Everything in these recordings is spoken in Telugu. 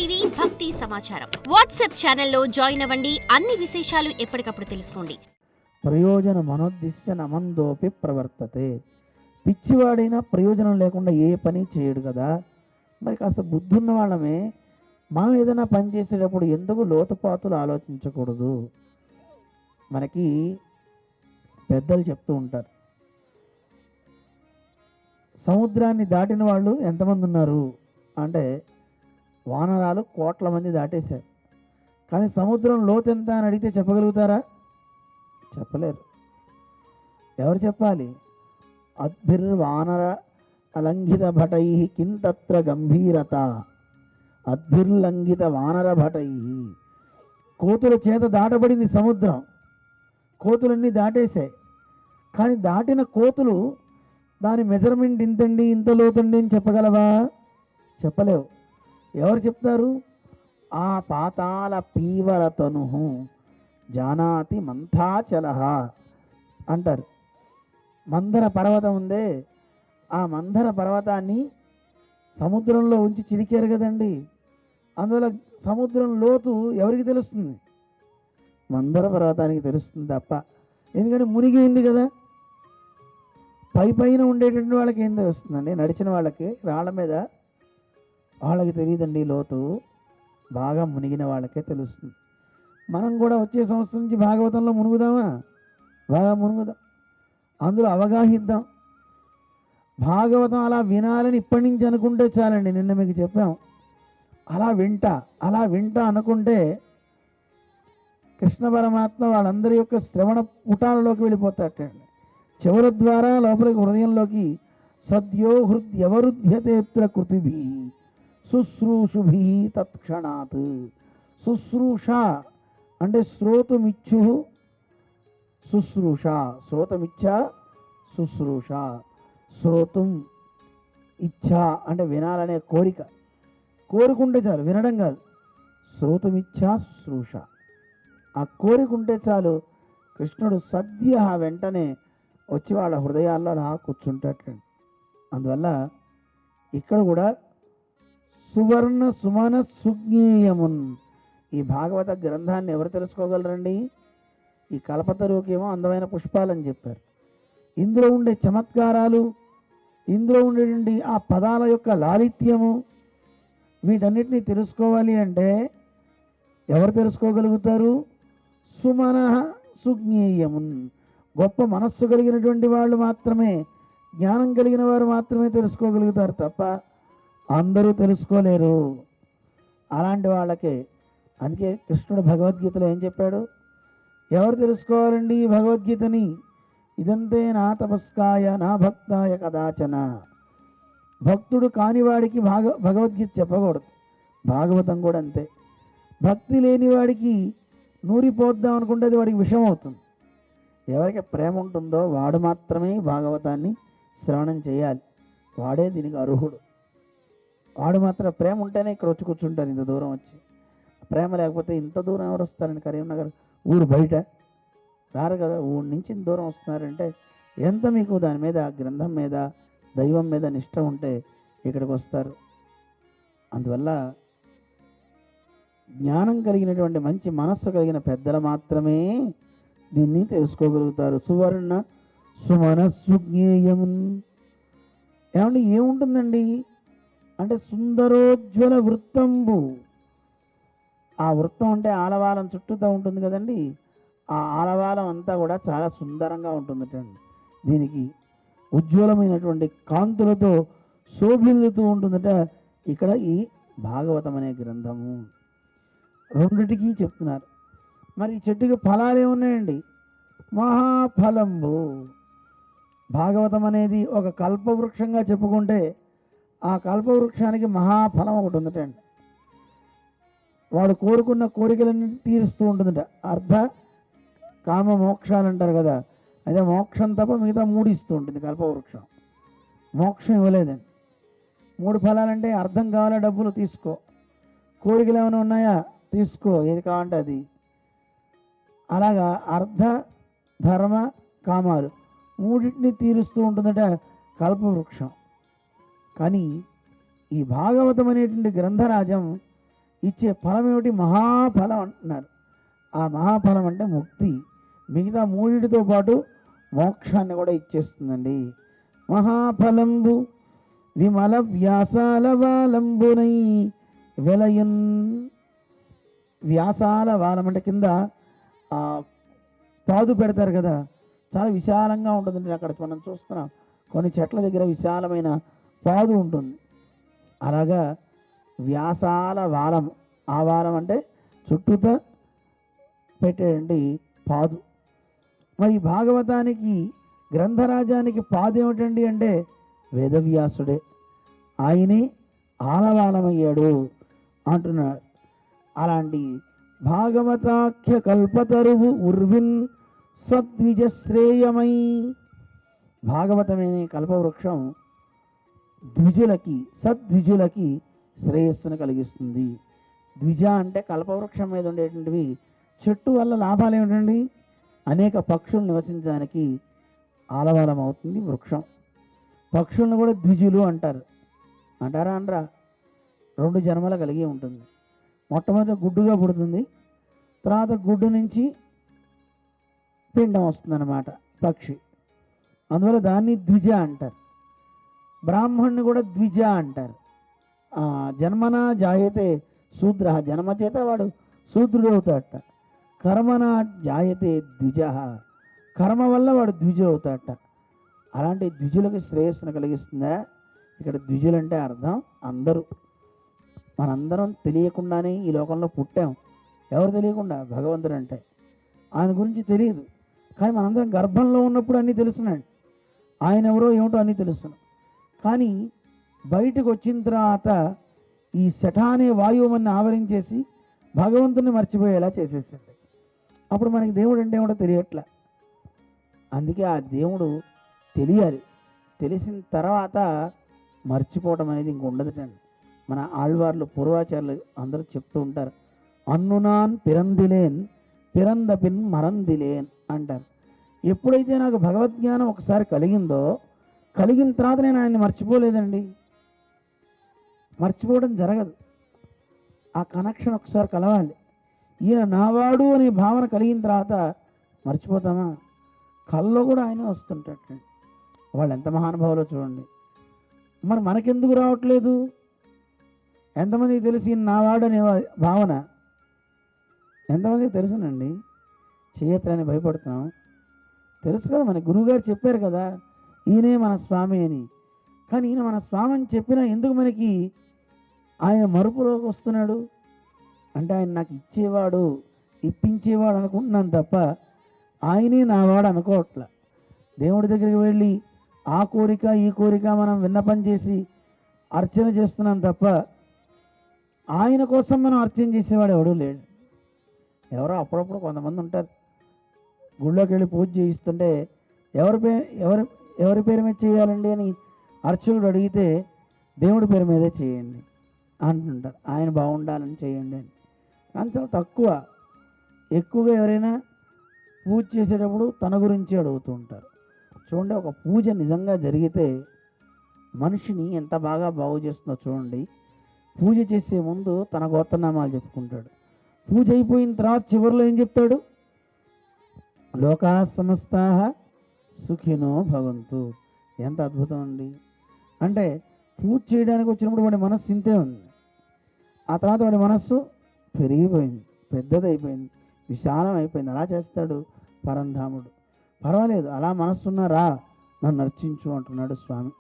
టీవీ భక్తి సమాచారం వాట్సాప్ ఛానల్లో జాయిన్ అవ్వండి. అన్ని విశేషాలు ఎప్పటికప్పుడు తెలుసుకోండి. ప్రయోజన మనోద్దిశ్య నమందోపి ప్రవర్తతే. పిచ్చివాడైనా ప్రయోజనం లేకుండా ఏ పని చేయడు కదా. మరి కాస్త బుద్ధున్న వాళ్ళమే మనం ఏదైనా పని చేసేటప్పుడు ఎందుకు లోతుపాతులు ఆలోచించకూడదు. మనకి పెద్దలు చెప్తూ ఉంటారు, సముద్రాన్ని దాటిన వాళ్ళు ఎంతమంది ఉన్నారు అంటే వానరాలు కోట్ల మంది దాటేశారు. కానీ సముద్రం లోతు ఎంత అని అడిగితే చెప్పగలుగుతారా? చెప్పలేరు. ఎవరు చెప్పాలి? అద్భిర్వానర అలంఘిత భటై కింతత్ర గంభీరత. అద్భిర్లంఘిత వానర భటై. కోతుల చేత దాటబడింది సముద్రం, కోతులన్నీ దాటేశాయి. కానీ దాటిన కోతులు దాని మెజర్మెంట్ ఇంతండి ఇంత లోతండి అని చెప్పగలవా? చెప్పలేవు. ఎవరు చెప్తారు? ఆ పాతాల పీవరతను జానాతి మంథాచల అంటారు. మందర పర్వతం ఉందే, ఆ మందర పర్వతాన్ని సముద్రంలో ఉంచి చిరికారు కదండి. అందువల్ల సముద్రం లోతు ఎవరికి తెలుస్తుంది? మందర పర్వతానికి తెలుస్తుంది తప్ప. ఎందుకంటే మునిగి ఉంది కదా. పైన ఉండేటువంటి వాళ్ళకి ఏం తెలుస్తుందండి? నడిచిన వాళ్ళకి రాళ్ళ మీద వాళ్ళకి తెలియదండి లోతు. బాగా మునిగిన వాళ్ళకే తెలుస్తుంది. మనం కూడా వచ్చే సంవత్సరం నుంచి భాగవతంలో మునుగుదామా? బాగా మునుగుదాం, అందులో అవగాహిద్దాం. భాగవతం అలా వినాలని ఇప్పటి నుంచి అనుకుంటే చాలండి. నిన్న మీకు చెప్పాం, అలా వింటా అనుకుంటే కృష్ణ పరమాత్మ వాళ్ళందరి యొక్క శ్రవణ పుటాలలోకి వెళ్ళిపోతాటండి. చెవుల ద్వారా లోపలికి హృదయంలోకి సద్యో హృద్యవరుధ్యతేత్ర కృతిభి శుశ్రూషుభి తత్క్షణాత్. శుశ్రూష అంటే శ్రోతుమిచ్చు, శుశ్రూష శ్రోతమిచ్చ, శుశ్రూష శ్రోతం ఇచ్చ అంటే వినాలనే కోరిక. కోరుకుంటే చాలు, వినడం కాదు. శ్రోతమిచ్చ శుశ్రూష, ఆ కోరికుంటే చాలు. కృష్ణుడు సద్య వెంటనే వచ్చి వాళ్ళ హృదయాల్లో అలా కూర్చుంటాడు. అందువల్ల ఇక్కడ కూడా సువర్ణ సుమన సుజ్ఞేయమున్. ఈ భాగవత గ్రంథాన్ని ఎవరు తెలుసుకోగలరండి? ఈ కల్పతరుకేమో అందమైన పుష్పాలని చెప్పారు. ఇందులో ఉండే చమత్కారాలు, ఇందులో ఉండేటువంటి ఆ పదాల యొక్క లాలిత్యము, వీటన్నిటినీ తెలుసుకోవాలి అంటే ఎవరు తెలుసుకోగలుగుతారు? సుమన సుజ్ఞేయమున్. గొప్ప మనస్సు కలిగినటువంటి వాళ్ళు మాత్రమే, జ్ఞానం కలిగిన వారు మాత్రమే తెలుసుకోగలుగుతారు తప్ప అందరూ తెలుసుకోలేరు. అలాంటి వాళ్ళకే. అందుకే కృష్ణుడు భగవద్గీతలో ఏం చెప్పాడు? ఎవరు తెలుసుకోవాలండి ఈ భగవద్గీతని? ఇదంతే నా తపస్కాయ నా భక్తాయ కదాచన. భక్తుడు కానివాడికి భగవద్గీత చెప్పకూడదు. భాగవతం కూడా అంతే. భక్తి లేని వాడికి నూరిపోద్దాం అనుకుంటే అది వాడికి విషం అవుతుంది. ఎవరికి ప్రేమ ఉంటుందో వాడు మాత్రమే భాగవతాన్ని శ్రవణం చేయాలి. వాడే దీనికి అర్హుడు. వాడు మాత్రం ప్రేమ ఉంటేనే ఇక్కడ వచ్చి కూర్చుంటారు. ఇంత దూరం వచ్చి, ప్రేమ లేకపోతే ఇంత దూరం ఎవరు వస్తారండి? కరీంనగర్ ఊరు బయట రారు కదా. ఊరి నుంచి ఇంత దూరం వస్తున్నారంటే ఎంత మీకు దాని మీద, గ్రంథం మీద, దైవం మీద నిష్ట ఉంటే ఇక్కడికి వస్తారు. అందువల్ల జ్ఞానం కలిగినటువంటి మంచి మనస్సు కలిగిన పెద్దలు మాత్రమే దీన్ని తెలుసుకోగలుగుతారు. సువర్ణ సుమన సుజ్ఞేయం. ఏమండి ఏముంటుందండి అంటే సుందరోజ్వల వృత్తంబు. ఆ వృత్తం అంటే ఆలవాలం చుట్టూతో ఉంటుంది కదండి. ఆ ఆలవాలం అంతా కూడా చాలా సుందరంగా ఉంటుందటండి. దీనికి ఉజ్వలమైనటువంటి కాంతులతో శోభిల్లుతూ ఉంటుందట ఇక్కడ ఈ భాగవతం అనే గ్రంథము. రెండిటికి చెప్తున్నారు. మరి ఈ చెట్టుకి ఫలాలు ఏమున్నాయండి? మహాఫలంబు. భాగవతం అనేది ఒక కల్పవృక్షంగా చెప్పుకుంటే ఆ కల్పవృక్షానికి మహాఫలం ఒకటి ఉందటండి. వాడు కోరుకున్న కోరికలన్నీ తీరుస్తూ ఉంటుందట. అర్ధ కామ మోక్షాలు అంటారు కదా. అదే మోక్షం తప్ప మిగతా 3 ఇస్తూ ఉంటుంది కల్పవృక్షం. మోక్షం ఇవ్వలేదండి. 3 ఫలాలంటే అర్థం కావాలా, డబ్బులు తీసుకో. కోరికలు ఏమైనా ఉన్నాయా తీసుకో, ఏది కావాలంటే అది. అలాగా అర్ధ ధర్మ కామాలు 3టిని తీరుస్తూ ఉంటుందట కల్పవృక్షం. కానీ ఈ భాగవతం అనేటువంటి గ్రంథరాజం ఇచ్చే ఫలం ఏమిటి? మహాఫలం అంటున్నారు. ఆ మహాఫలం అంటే ముక్తి. మిగతా మూడిటితో పాటు మోక్షాన్ని కూడా ఇచ్చేస్తుందండి. మహాఫలంబు విమల వ్యాసాల వాలంబునై వెలయన్. వ్యాసాల వాలం అంటే కింద పాదు పెడతారు కదా, చాలా విశాలంగా ఉంటుందండి. అక్కడ మనం చూస్తున్నాం కొన్ని చెట్ల దగ్గర విశాలమైన పాదు ఉంటుంది. అలాగా వ్యాసాల వాలం, ఆ వాలం అంటే చుట్టూతో పెట్టేయండి పాదు. మరి భాగవతానికి గ్రంథరాజానికి పాదు ఏమిటండి అంటే వేదవ్యాసుడే. ఆయనే ఆలవాలమయ్యాడు అంటున్నాడు. అలాంటి భాగవతాఖ్య కల్పతరువు ఉర్విన్ స్వద్విజశ్రేయమై. భాగవతమే కల్పవృక్షం ద్విజులకి, సద్విజులకి శ్రేయస్సును కలిగిస్తుంది. ద్విజ అంటే కల్పవృక్షం మీద ఉండేటువంటివి చెట్టు వల్ల లాభాలు ఏమిటండి? అనేక పక్షులు నివసించడానికి ఆలవాలం అవుతుంది వృక్షం. పక్షులను కూడా ద్విజులు అంటారు. అంటారా? అనరా? 2 జన్మలు కలిగి ఉంటుంది. మొట్టమొదటి గుడ్డుగా పుడుతుంది, తర్వాత గుడ్డు నుంచి పిండం వస్తుందన్నమాట పక్షి. అందువల్ల దాన్ని ద్విజ అంటారు. బ్రాహ్మణ్ణి కూడా ద్విజ అంటారు. జన్మనా జాయతే శూద్ర, జన్మ చేత వాడు శూద్రుడు అవుతాడట. కర్మనా జాయతే ద్విజ, కర్మ వల్ల వాడు ద్విజుడు అవుతాడట. అలాంటి ద్విజులకు శ్రేయస్సును కలిగిస్తుందా? ఇక్కడ ద్విజులంటే అర్థం అందరూ. మనందరం తెలియకుండానే ఈ లోకంలో పుట్టాం. ఎవరు తెలియకుండా? భగవంతుడు అంటే. ఆయన గురించి తెలియదు, కానీ మనందరం గర్భంలో ఉన్నప్పుడు అన్నీ తెలుస్తున్నాడు. ఆయన ఎవరో ఏమిటో అన్నీ తెలుస్తున్నాం. కానీ బయటకు వచ్చిన తర్వాత ఈ శఠ అనే వాయువు మన ఆవరించేసి భగవంతుని మర్చిపోయేలా చేసేసింది. అప్పుడు మనకి దేవుడు అంటే ఏమిటో తెలియట్లా. అందుకే ఆ దేవుడు తెలియాలి. తెలిసిన తర్వాత మర్చిపోవటం అనేది ఇంక ఉండదుటండి. మన ఆళ్వార్లు, పూర్వాచార్యులు అందరూ చెప్తూ ఉంటారు, అన్నునాన్ పిరందిలేన్ పిరంద పిన్ మరందిలేన్ అంటారు. ఎప్పుడైతే నాకు భగవద్జ్ఞానం ఒకసారి కలిగిందో, కలిగిన తర్వాత నేను ఆయన్ని మర్చిపోలేదండి. మర్చిపోవడం జరగదు. ఆ కనెక్షన్ ఒకసారి కలవాలి. ఈయన నావాడు అనే భావన కలిగిన తర్వాత మర్చిపోతామా? కల్లో కూడా ఆయనే వస్తుంటాడు. వాళ్ళు ఎంత మహానుభావులో చూడండి. మరి మనకెందుకు రావట్లేదు? ఎంతమందికి తెలిసి నావాడు అనే భావన? ఎంతమందికి తెలుసునండి? చేయత్రని భయపడుతున్నాం. తెలుసు కదా, మన గురువుగారు చెప్పారు కదా, ఈయనే మన స్వామి అని. కానీ ఈయన మన స్వామి అని చెప్పినా ఎందుకు మనకి ఆయన మరుపులోకి వస్తున్నాడు అంటే, ఆయన నాకు ఇచ్చేవాడు, ఇప్పించేవాడు అనుకుంటున్నాను తప్ప ఆయనే నావాడు అనుకోవట్లా. దేవుడి దగ్గరికి వెళ్ళి ఆ కోరిక ఈ కోరిక మనం విన్నపం చేసి అర్చన చేస్తున్నాం తప్ప ఆయన కోసం మనం అర్చన చేసేవాడు ఎవడూ లేడు. ఎవరో అప్పుడప్పుడు కొంతమంది ఉంటారు, గుళ్ళోకి వెళ్ళి పూజ చేయిస్తుంటే ఎవరి పేరు మీద చేయాలండి అని అర్చకుడు అడిగితే దేవుడి పేరు మీదే చేయండి అంటుంటారు. ఆయన బాగుండాలని చేయండి అని. కానీ చాలా తక్కువ. ఎక్కువగా ఎవరైనా పూజ చేసేటప్పుడు తన గురించి అడుగుతూ ఉంటారు. చూడండి, ఒక పూజ నిజంగా జరిగితే మనిషిని ఎంత బాగు చేస్తుందో చూడండి. పూజ చేసే ముందు తన గోత్రనామాలు చెప్పుకుంటాడు. పూజ అయిపోయిన తర్వాత చివరిలో ఏం చెప్తాడు? లోకా సమస్తాః సుఖినో భవంతు. ఎంత అద్భుతం అండి! అంటే పూజ చేయడానికి వచ్చినప్పుడు వాడి మనస్సు ఇంతే ఉంది. ఆ తర్వాత వాడి మనస్సు పెరిగిపోయింది, పెద్దదైపోయింది, విశాలం అయిపోయింది. అలా చేస్తాడు పరంధాముడు. పర్వాలేదు, అలా మనస్సున్నారా, నన్ను అర్చించు అంటున్నాడు స్వామి.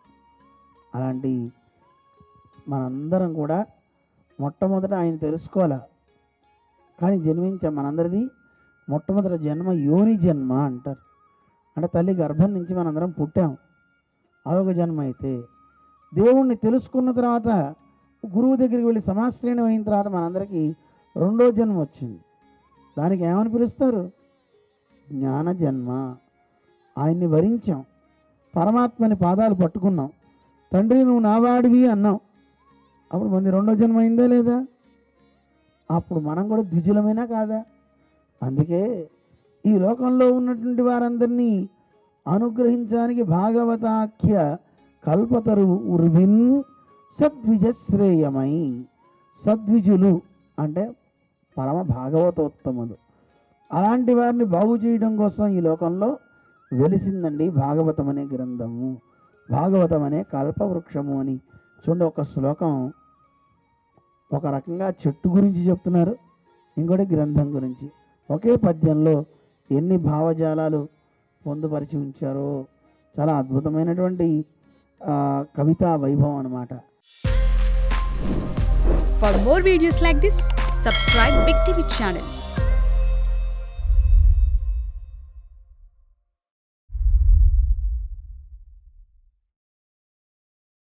అలాంటి మనందరం కూడా మొట్టమొదట ఆయన తెలుసుకోవాలా. కానీ జన్మించాం, మనందరిది మొట్టమొదటి జన్మ యోని జన్మ అంటారు. అంటే తల్లి గర్భం నుంచి మనందరం పుట్టాం, అదొక జన్మ. అయితే దేవుణ్ణి తెలుసుకున్న తర్వాత గురువు దగ్గరికి వెళ్ళి సమాశ్రయణం అయిన తర్వాత మనందరికీ 2వ జన్మ వచ్చింది. దానికి ఏమని పిలుస్తారు? జ్ఞాన జన్మ. ఆయన్ని వరించాం, పరమాత్మని పాదాలు పట్టుకున్నాం, తండ్రి నువ్వు నావాడివి అన్నాం. అప్పుడు మంది 2వ జన్మ అయిందా లేదా? అప్పుడు మనం కూడా ద్విజులమైనా కాదా? అందుకే ఈ లోకంలో ఉన్నటువంటి వారందరినీ అనుగ్రహించడానికి భాగవతాఖ్య కల్పతరు ఉర్విన్ సద్విజశ్రేయమై. సద్విజులు అంటే పరమ భాగవతోత్తములు. అలాంటి వారిని బాగు చేయడం కోసం ఈ లోకంలో వెలిసిందండి భాగవతం అనే గ్రంథము, భాగవతం అనే కల్పవృక్షము అని. చూడండి, ఒక శ్లోకం ఒక రకంగా చెట్టు గురించి చెప్తున్నారు, ఇంకోటి గ్రంథం గురించి. ఒకే పద్యంలో ఎన్ని భావజాలాలు పొందుపరిచి ఉంచారో చాలా అద్భుతమైనటువంటి కవితా వైభవం అన్నమాట. For more videos like this, subscribe Big TV channel.